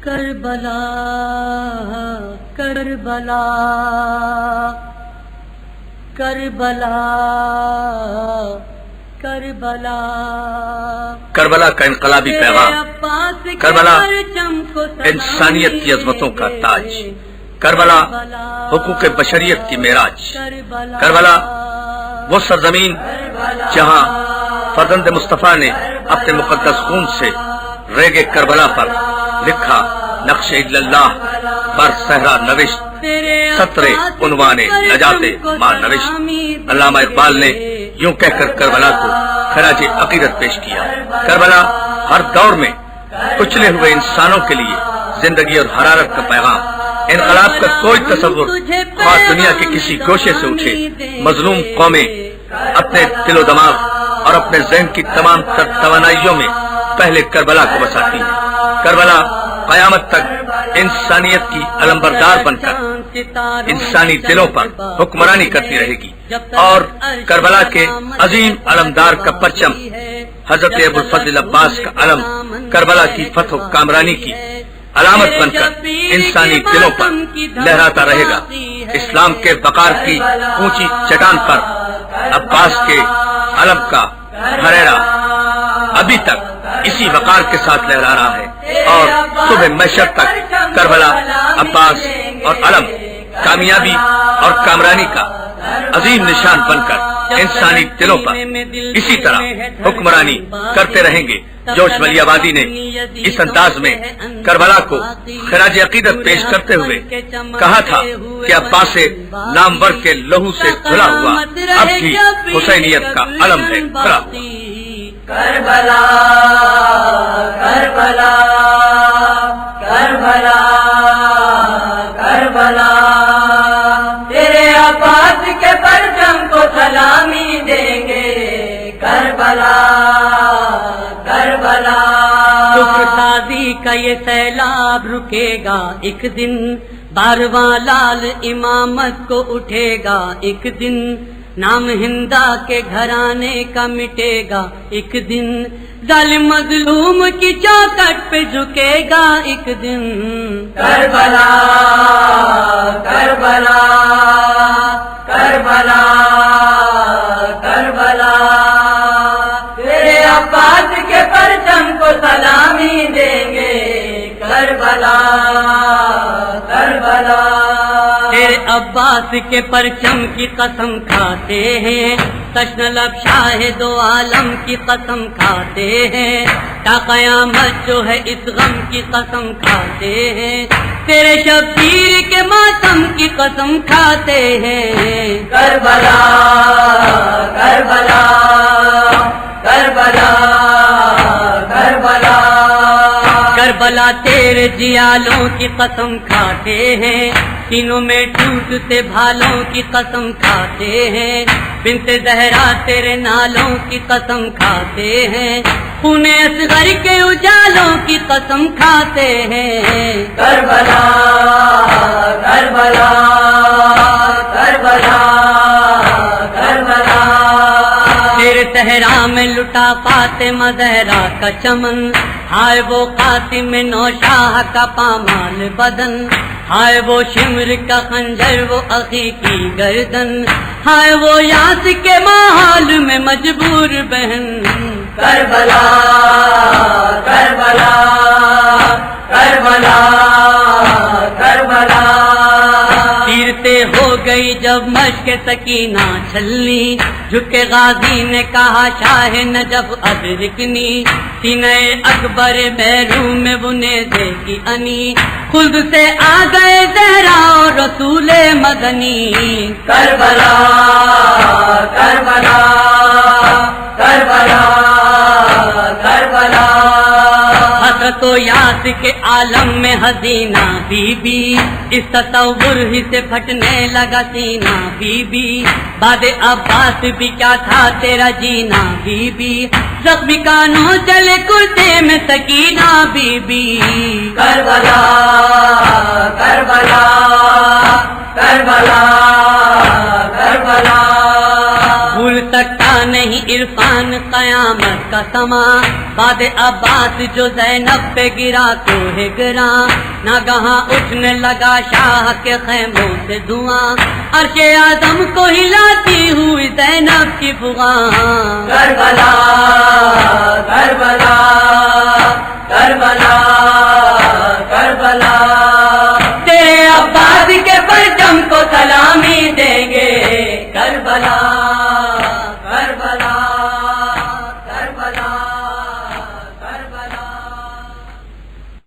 کربلا کربلا کربلا کربلا کربلا کا انقلابی پیغام، کربلا انسانیت کی عظمتوں کا تاج، کربلا حقوق بشریت کی معراج، کربلا وہ سرزمین جہاں فرزند مصطفیٰ نے اپنے مقدس خون سے ریگ کربلا پر لکھا نقش اللہ پر صحرا نوشت سطر عنوان نجات ماں نوشت۔ علامہ اقبال نے یوں کہہ کر کربلا کو خراج عقیدت پیش کیا: کربلا ہر دور میں کچلے ہوئے انسانوں کے لیے زندگی اور حرارت کا پیغام۔ انقلاب کا کوئی تصور خواہ دنیا کے کسی گوشے سے اٹھے، مظلوم قومیں اپنے دل و دماغ اور اپنے ذہن کی تمام تر توانائیوں میں پہلے کربلا کو بساتی ہے۔ کربلا قیامت تک انسانیت کی علمبردار بن کر انسانی دلوں پر حکمرانی کرتی رہے گی، اور کربلا کے عظیم علمدار کا پرچم حضرت ابوالفضل عباس کا علم کربلا کی فتح و کامرانی کی علامت بن کر انسانی دلوں پر لہراتا رہے گا۔ اسلام کے وقار کی اونچی چٹان پر عباس کے علم کا ہریرا ابھی تک اسی وقار کے ساتھ لہرا رہا ہے، اور صبح محشر تک کربلا، عباس اور علم کامیابی اور کامرانی کا عظیم نشان بن کر انسانی دلوں پر اسی طرح حکمرانی کرتے رہیں گے۔ جوش ولی آبادی نے اس انداز میں کربلا کو خراج عقیدت پیش کرتے ہوئے کہا تھا کہ عباس نامور کے لہو سے دھلا ہوا اب بھی حسینیت کا علم ہے کھڑا ہوا۔ کربلا کربلا کربلا کربلا تیرے عباس کے پرچم کو سلامی دیں گے۔ کربلا کربلا کفر سازی کا یہ سیلاب رکے گا ایک دن، بارواں لال امامت کو اٹھے گا ایک دن، نام ہندا کے گھرانے کا مٹے گا ایک دن، ظالم مظلوم کی چوکٹ پہ جھکے گا ایک دن۔ کربلا کربلا کربلا کربلا تیرے عباس کے پرچم کو سلامی دیں گے۔ کربلا کربلا تیرے عباس کے پرچم کی قسم کھاتے ہیں، تشن لب شاہ دو عالم کی قسم کھاتے ہیں، تا قیامت جو ہے اس غم کی قسم کھاتے ہیں، تیرے شبیر کے ماتم کی قسم کھاتے ہیں۔ کربلا کربلا کربلا کربلا کربلا تیرے جیالوں کی قسم کھاتے ہیں، تینوں میں ٹوٹتے بھالوں کی قسم کھاتے ہیں، بنت زہرا تیرے نالوں کی قسم کھاتے ہیں، خون اصغر کے اجالوں کی قسم کھاتے ہیں۔ کربلا کربلا کربلا کربلا تیرے صحرا میں لٹا فاطمہ زہرا کا چمن، ہائے وہ قاسم نوشاہ کا پامال بدن، ہائے وہ شمر کا خنجر وہ عقی کی گردن، ہائے وہ یاس کے ماحول میں مجبور بہن۔ کربلا کربلا کربلا کربلا تیرتے ہو گئی جب مشق سکینہ چھلنی، جھکے غازی نے کہا شاہ نجف ادرکنی، سینہ اکبر بیرو میں بنے دے کی انی، خلد سے آ گئے زہرا اور رسول مدنی۔ کربلا کربلا کربلا کربلا حسرت و یاس کے عالم میں حسینہ بی بی، اس تصور ہی سے پھٹنے لگا سینہ بی بی، بعد عباس بھی کیا تھا تیرا جینا بی بی، زخمی کانوں چلے کرتے میں سکینہ بی بی۔ کربلا کربلا کربلا کربلا بھول سکتا نہیں عرفان قیامت کا سما، بعد عباس جو زینب پہ گرا تو ہے گرا، ناگہاں اٹھنے لگا شاہ کے خیموں سے دھواں، عرش اعظم کو ہلاتی ہوئی زینب کی فغاں، کربلا کربلا